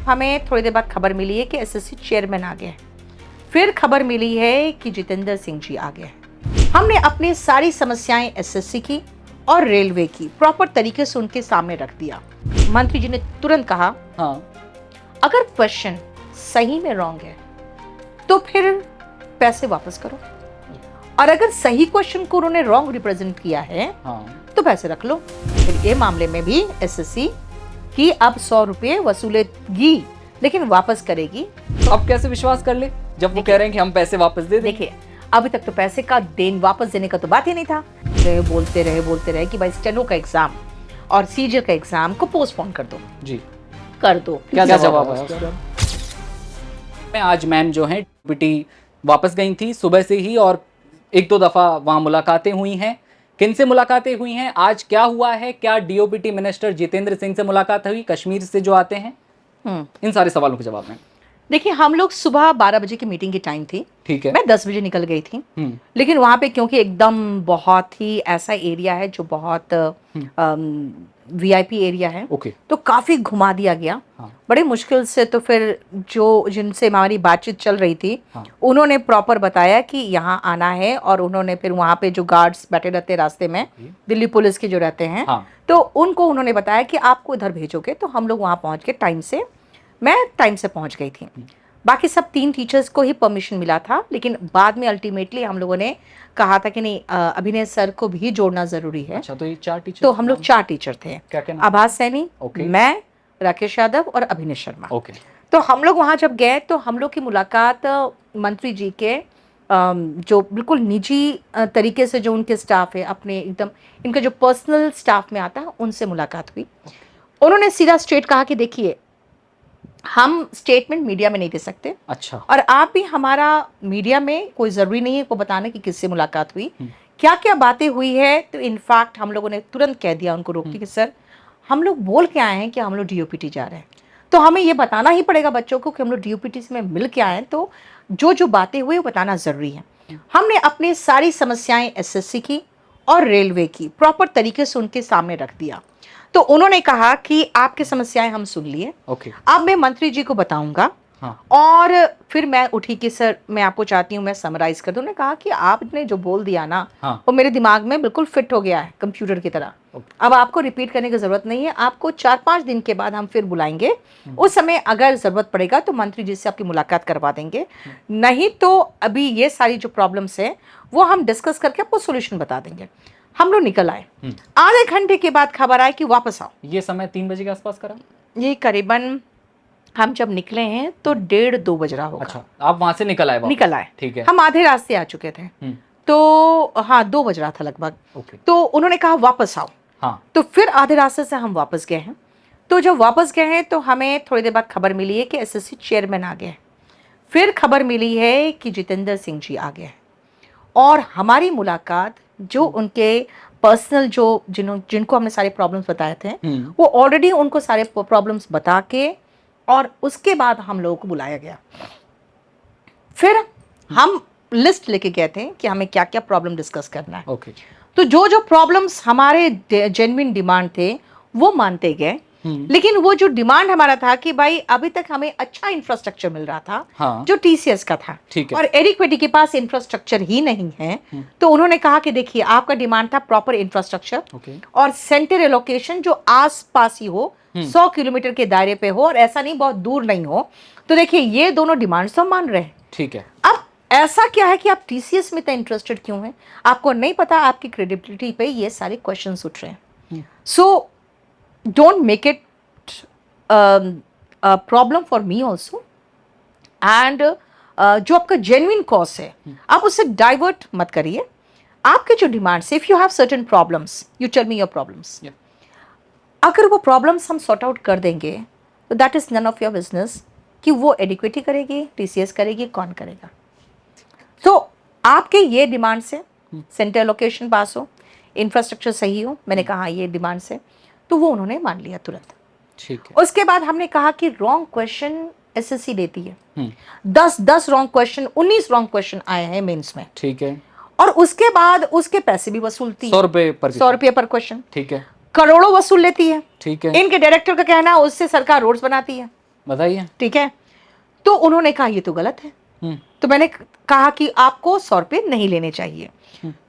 हमें थोड़ी देर बाद खबर मिली है कि एसएससी चेयरमैन आ गया है। फिर खबर मिली है कि जितेंद्र सिंह जी आ गए हैं। हमने अपनी सारी समस्याएं एसएससी की और रेलवे की प्रॉपर तरीके से उनके सामने रख दिया। मंत्री जी ने तुरंत कहा, हाँ, अगर क्वेश्चन सही में रॉन्ग है तो फिर पैसे वापस करो, और अगर सही क्वेश्चन को उन्होंने रॉन्ग रिप्रेजेंट किया है तो पैसे रख लो। फिर ये मामले में भी एसएससी की अब 100 रुपये वसूलेगी, लेकिन वापस करेगी। तो अब कैसे विश्वास कर ले जब वो कह रहे हैं कि हम पैसे वापस दे दें? देखिए, अभी तक तो पैसे का वापस देने का तो बात ही नहीं था। बोलते रहे कि भाई स्टेनो का एग्जाम और सीजर का एग्जाम को पोस्टपोन कर दो जी, कर दो। क्या जवाब है उसका? आज मैम जो है डीओपीटी वापस गई थी सुबह से ही, और एक दो दफा वहां मुलाकातें हुई हैं। किन से मुलाकातें हुई हैं, आज क्या हुआ है, क्या डीओपीटी मिनिस्टर जितेंद्र सिंह से मुलाकात हुई, कश्मीर से जो आते हैं, इन सारे सवालों के जवाब में। देखिए, हम लोग सुबह 12 बजे की मीटिंग की टाइम थी, ठीक है, मैं 10 बजे निकल गई थी। लेकिन वहां पे क्योंकि एकदम बहुत ही ऐसा एरिया है जो बहुत वीआईपी एरिया है, तो काफी घुमा दिया गया। बड़े मुश्किल से तो फिर जिनसे हमारी बातचीत चल रही थी, उन्होंने प्रॉपर बताया कि यहाँ आना है, और उन्होंने फिर वहाँ पे जो गार्ड्स बैठे रहते हैं रास्ते में, दिल्ली पुलिस के जो रहते हैं, तो उनको उन्होंने बताया कि आपको इधर भेजोगे। तो हम लोग वहाँ पहुँच के मैं टाइम से पहुँच गई थी। बाकी सब 3 टीचर्स को ही परमिशन मिला था, लेकिन बाद में अल्टीमेटली हम लोगों ने कहा था कि नहीं, अभिनय सर को भी जोड़ना जरूरी है। अच्छा, तो ये 4 टीचर, तो हम लोग 4 टीचर थे, आभास सैनी, मैं, राकेश यादव और अभिनय शर्मा। तो हम लोग वहाँ जब गए तो हम लोग की मुलाकात मंत्री जी के जो बिल्कुल निजी तरीके से जो उनके स्टाफ है, अपने एकदम इनका जो पर्सनल स्टाफ में आता है, उनसे मुलाकात हुई। उन्होंने सीधा स्ट्रेट कहा कि देखिए, हम स्टेटमेंट मीडिया में नहीं दे सकते। अच्छा। और आप भी हमारा मीडिया में कोई ज़रूरी नहीं है को बताने की किससे मुलाकात हुई, क्या क्या बातें हुई है। तो इनफैक्ट हम लोगों ने तुरंत कह दिया उनको रोक के कि सर, हम लोग बोल के आए हैं कि हम लोग डीओपीटी जा रहे हैं, तो हमें ये बताना ही पड़ेगा बच्चों को कि हम लोग डीओपीटी में मिल के आए हैं, तो जो बातें हुई वो बताना ज़रूरी है। हमने अपनी सारी समस्याएँ एसएससी की और रेलवे की प्रॉपर तरीके से उनके सामने रख दिया। तो उन्होंने कहा कि आपकी समस्याएं हम सुन लिए, अब मैं मंत्री जी को बताऊंगा। और फिर मैं उठी कि सर, मैं आपको चाहती हूँ मैं समराइज कर दूं। उन्होंने कहा कि आपने जो बोल दिया ना, वो मेरे दिमाग में बिल्कुल फिट हो गया है कंप्यूटर की तरह। अब आपको रिपीट करने की जरूरत नहीं है, आपको 4-5 दिन के बाद हम फिर बुलाएंगे। उस समय अगर जरूरत पड़ेगा तो मंत्री जी से आपकी मुलाकात करवा देंगे, नहीं तो अभी ये सारी जो प्रॉब्लम्स है वो हम डिस्कस करके आपको सोल्यूशन बता देंगे। हम लोग निकल आए, आधे घंटे के बाद खबर आई कि वापस आओ। ये समय 3 बजे के आसपास करा, ये करीबन हम जब निकले हैं तो 1:30-2 बज रहा होगा। अच्छा, आप वहां से निकल आए? ठीक है, हम आधे रास्ते आ चुके थे। तो हाँ, 2 बज रहा था लगभग। तो उन्होंने कहा वापस आओ। तो फिर आधे रास्ते से हम वापस गए हैं। तो जब वापस गए हैं तो हमें थोड़ी देर बाद खबर मिली है कि एसएससी चेयरमैन आ गए हैं। फिर खबर मिली है कि जितेंद्र सिंह जी आ गए हैं, और हमारी मुलाकात जो उनके पर्सनल जिनको हमने सारे प्रॉब्लम्स बताए थे, वो ऑलरेडी उनको सारे प्रॉब्लम्स बता के, और उसके बाद हम लोगों को बुलाया गया। फिर हम लिस्ट लेके गए थे कि हमें क्या क्या प्रॉब्लम डिस्कस करना है। तो जो प्रॉब्लम्स हमारे जेन्युइन डिमांड थे वो मानते गए, लेकिन वो जो डिमांड हमारा था कि भाई अभी तक हमें अच्छा इंफ्रास्ट्रक्चर मिल रहा था, जो टीसीएस का था, और एडिक्वेटी के पास इंफ्रास्ट्रक्चर ही नहीं है। तो उन्होंने कहा कि देखिए, आपका डिमांड था प्रॉपर इंफ्रास्ट्रक्चर और सेंटर एलोकेशन जो आस पास ही हो, 100 किलोमीटर के दायरे पे हो, और ऐसा नहीं बहुत दूर नहीं हो। तो देखिए, ये दोनों डिमांड्स तो मान रहे हैं। ठीक है, अब ऐसा क्या है कि आप टीसीएस में इतना इंटरेस्टेड क्यों हैं? आपको नहीं पता आपकी क्रेडिबिलिटी पे ये सारे क्वेश्चंस उठ रहे हैं। So don't make it problem for me also, and जो आपका जेन्युइन कॉज है आप उससे डाइवर्ट मत करिए। आपके जो demands, if you have certain problems, you tell me your problems. अगर वो प्रॉब्लम्स हम सॉर्ट आउट कर देंगे तो that is none of your business कि वो एडिक्वेटी करेगी, टीसीएस करेगी, कौन करेगा। तो आपके ये डिमांड से सेंटर लोकेशन पास हो, इंफ्रास्ट्रक्चर सही हो, मैंने कहा ये डिमांड से, तो वो उन्होंने मान लिया तुरंत। ठीक है। उसके बाद हमने कहा कि रॉन्ग क्वेश्चन एसएससी देती है। 10 रॉन्ग क्वेश्चन, 19 रॉन्ग क्वेश्चन आए हैं मेंस में। ठीक है। और उसके बाद उसके पैसे भी वसूलती है, 100 रुपये पर क्वेश्चन। ठीक है। करोड़ों वसूल लेती है। ठीक है। इनके डायरेक्टर का कहना है उससे सरकार रोड्स बनाती है। बताइए। ठीक है, तो उन्होंने कहा ये तो गलत है। तो मैंने कहा कि आपको 100 रुपये नहीं लेने चाहिए।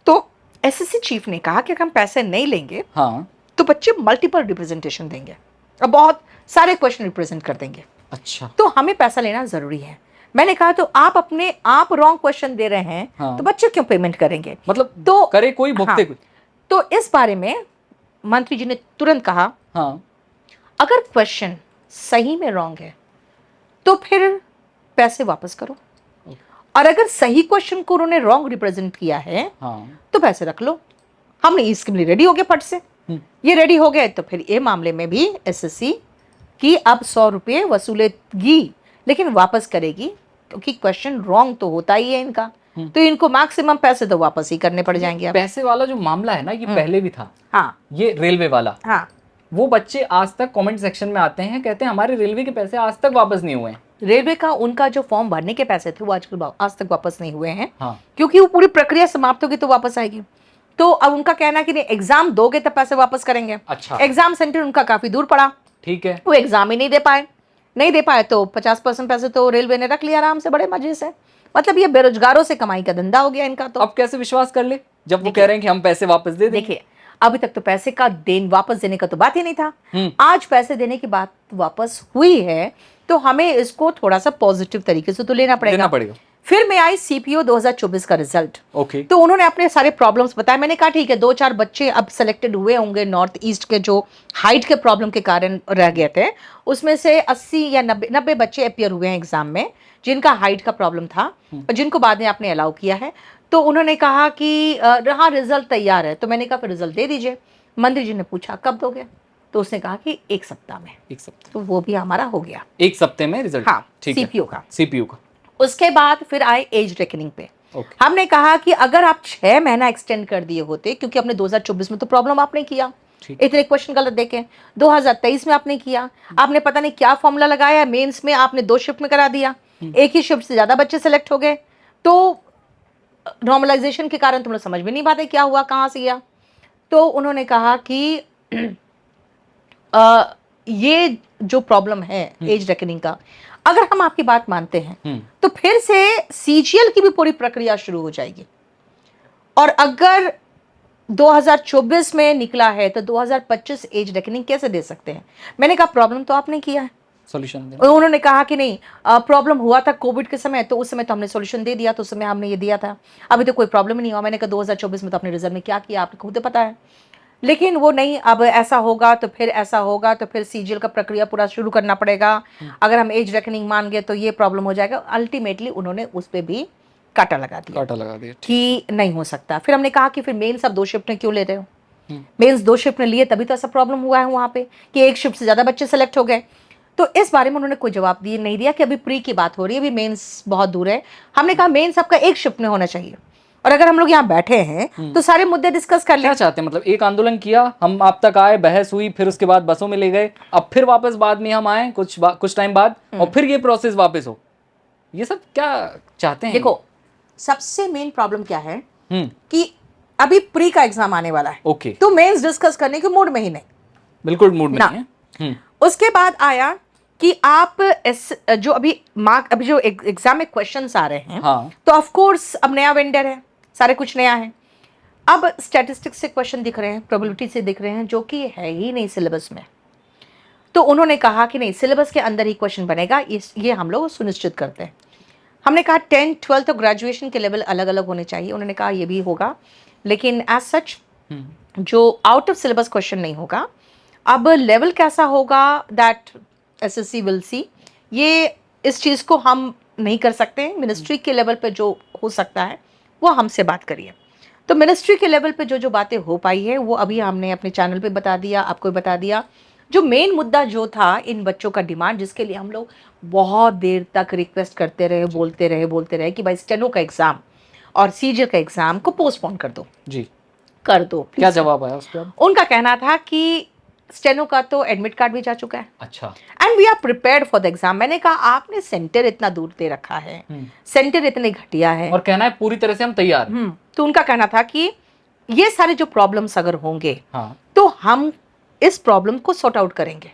तो एसएससी चीफ ने कहा कि अगर हम पैसे नहीं लेंगे हाँ, तो बच्चे मल्टीपल रिप्रेजेंटेशन देंगे और बहुत सारे क्वेश्चन रिप्रेजेंट कर देंगे। अच्छा, तो हमें पैसा लेना जरूरी है। मैंने कहा तो आप अपने आप रॉन्ग क्वेश्चन दे रहे हैं, हाँ। तो बच्चे क्यों पेमेंट करेंगे? मतलब तो करे कोई भुगते कोई। तो इस बारे में मंत्री जी ने तुरंत कहा, हाँ, अगर क्वेश्चन सही में रॉन्ग है तो फिर पैसे वापस करो, और अगर सही क्वेश्चन को उन्होंने रॉन्ग रिप्रेजेंट किया है हाँ, तो पैसे रख लो। हमने इसके लिए रेडी हो गए फट से। ये रेडी हो गए तो फिर ये मामले में भी एसएससी की अब 100 रुपये वसूलेगी, लेकिन वापस करेगी, क्योंकि क्वेश्चन रॉन्ग तो होता ही है इनका, तो इनको मैक्सिमम पैसे तो वापस ही करने पड़ जाएंगे। पैसे वाला जो मामला है ना, ये पहले भी था। हाँ, ये रेलवे वाला। हाँ, वो बच्चे आज तक कमेंट सेक्शन में आते हैं, कहते हैं हमारे रेलवे के पैसे आज तक वापस नहीं हुए हैं। रेलवे का उनका जो फॉर्म भरने के पैसे थे वो आज तक वापस नहीं हुए हैं। हाँ, क्योंकि वो पूरी प्रक्रिया समाप्त होगी तो वापस आएगी। तो अब उनका कहना है कि नहीं, एग्जाम दोगे तब पैसे वापस करेंगे। अच्छा, एग्जाम सेंटर उनका काफी दूर पड़ा, ठीक है। वो एग्जाम ही नहीं दे पाए तो 50% पैसे तो रेलवे ने रख लिया आराम से, बड़े मजे से। मतलब ये बेरोजगारों से कमाई का धंधा हो गया इनका। तो अब कैसे विश्वास कर ले जब वो कह रहे हैं कि हम पैसे वापस दे दें? देखिए, अभी तक तो पैसे का वापस देने का तो बात ही नहीं था। आज पैसे देने की बात वापस हुई है, तो हमें इसको थोड़ा सा पॉजिटिव तरीके से तो लेना पड़ेगा। फिर मैं आई सीपीओ 2024 का रिजल्ट। ओके। तो उन्होंने अपने सारे प्रॉब्लम्स बताए। मैंने कहा ठीक है, 2-4 बच्चे अब सेलेक्टेड हुए होंगे नॉर्थ ईस्ट के, जो हाइट के प्रॉब्लम के कारण रह गए थे। उसमें से 80 या 90 बच्चे अपियर हुए हैं एग्जाम में, जिनका हाइट का प्रॉब्लम था और जिनको बाद में आपने अलाउ किया है। तो उन्होंने कहा कि हाँ, रिजल्ट तैयार है। तो मैंने कहा फिर रिजल्ट दे दीजिए। मंत्री जी ने पूछा कब दोगे? तो उसने कहा कि 1 सप्ताह में। 1 सप्ताह। तो वो भी हमारा हो गया, 1 सप्ताह में रिजल्ट। हाँ, ठीक है। सीपीयू का। उसके बाद फिर आए एज रेकनिंग पे। हमने कहा कि अगर आप 6 महीना एक्सटेंड कर दिए होते, क्योंकि अपने 2024 में तो प्रॉब्लम आपने किया, इतने क्वेश्चन गलत देखे। 2023 में आपने किया, आपने पता नहीं क्या फॉर्मूला लगाया, मेंस में आपने 2 शिफ्ट में करा दिया, एक ही शिफ्ट से ज्यादा बच्चे सेलेक्ट हो गए। तो नॉर्मलाइजेशन के कारण तुम लोग समझ में नहीं पाते क्या हुआ, कहाँ से गया। तो उन्होंने कहा कि ये जो प्रॉब्लम है एज रेकनिंग का, अगर हम आपकी बात मानते हैं तो फिर से सीजीएल की भी पूरी प्रक्रिया शुरू हो जाएगी। और अगर 2024 में निकला है तो 2025 एज रेकनिंग कैसे दे सकते हैं? मैंने कहा प्रॉब्लम तो आपने किया है, सॉल्यूशन दे। उन्होंने कहा कि नहीं, प्रॉब्लम हुआ था कोविड के समय, तो उस समय तो हमने सॉल्यूशन दे दिया, तो उस समय हमने ये दिया था, अभी तो कोई प्रॉब्लम नहीं हुआ। मैंने कहा 2024 में तो अपने रिजल्ट में क्या किया आपको खुद पता है। लेकिन वो नहीं, अब ऐसा होगा तो फिर ऐसा होगा, तो फिर सीजीएल का प्रक्रिया पूरा शुरू करना पड़ेगा। अगर हम एज रेकनिंग मान गए तो ये प्रॉब्लम हो जाएगा। अल्टीमेटली उन्होंने उस पर भी काटा लगा दिया कि नहीं हो सकता। फिर हमने कहा कि फिर मेंस आप 2 शिफ्ट में क्यों ले रहे हो? मेंस 2 शिफ्ट में लिए तभी तो ऐसा प्रॉब्लम हुआ है वहां पे कि 1 शिफ्ट से ज्यादा बच्चे सेलेक्ट हो गए। तो इस बारे में उन्होंने कोई जवाब नहीं दिया कि अभी प्री की बात हो रही है, अभी मेंस बहुत दूर है। हमने कहा मेंस आपका 1 शिफ्ट में होना चाहिए, और अगर हम लोग यहाँ बैठे हैं तो सारे मुद्दे डिस्कस कर ले। क्या चाहते हैं? मतलब एक आंदोलन किया, हम आप तक आए, बहस हुई, फिर उसके बाद बसों में ले गए, अब फिर वापस बाद में हम आए कुछ टाइम बाद, और फिर ये प्रोसेस वापस हो, ये सब क्या चाहते हैं? देखो, सबसे मेन प्रॉब्लम क्या है कि अभी प्री का एग्जाम आने वाला है। ओके। तो मेंस डिस्कस करने के मूड में ही नहीं, बिल्कुल मूड में नहीं है। उसके बाद आया कि आप जो अभी जो एग्जाम में क्वेश्चंस आ रहे हैं, हाँ। तो ऑफ कोर्स अब नया वेंडर है, सारे कुछ नया है। अब स्टैटिस्टिक्स से क्वेश्चन दिख रहे हैं, प्रोबेबिलिटी से दिख रहे हैं, जो कि है ही नहीं सिलेबस में। तो उन्होंने कहा कि नहीं, सिलेबस के अंदर ही क्वेश्चन बनेगा, ये हम लोग सुनिश्चित करते हैं। हमने कहा 10th 12th और ग्रेजुएशन के लेवल अलग अलग होने चाहिए। उन्होंने कहा ये भी होगा, लेकिन एज सच जो आउट ऑफ सिलेबस क्वेश्चन नहीं होगा। अब लेवल कैसा होगा दैट एसएससी विल सी, ये इस चीज़ को हम नहीं कर सकते। मिनिस्ट्री के लेवल पे जो हो सकता है वो हमसे बात करिए। तो मिनिस्ट्री के लेवल पे जो बातें हो पाई है वो अभी हमने अपने चैनल पे बता दिया, आपको बता दिया। जो मेन मुद्दा जो था इन बच्चों का डिमांड, जिसके लिए हम लोग बहुत देर तक रिक्वेस्ट करते रहे, बोलते रहे कि भाई स्टेनो का एग्ज़ाम और सीजीएल का एग्ज़ाम को पोस्टपोन कर दो जी, कर दो। क्या जवाब आया उसके बाद? उनका कहना था कि स्टेनो का तो एडमिट कार्ड भी जा चुका है, अच्छा, and we are prepared for the exam. मैंने कहा आपने सेंटर इतना दूर दे रखा है, सेंटर इतने घटिया है, और कहना है पूरी तरह से हम तैयार हैं। तो उनका कहना था कि ये सारे जो प्रॉब्लम्स अगर होंगे, हाँ, तो हम इस प्रॉब्लम को सॉर्ट आउट करेंगे।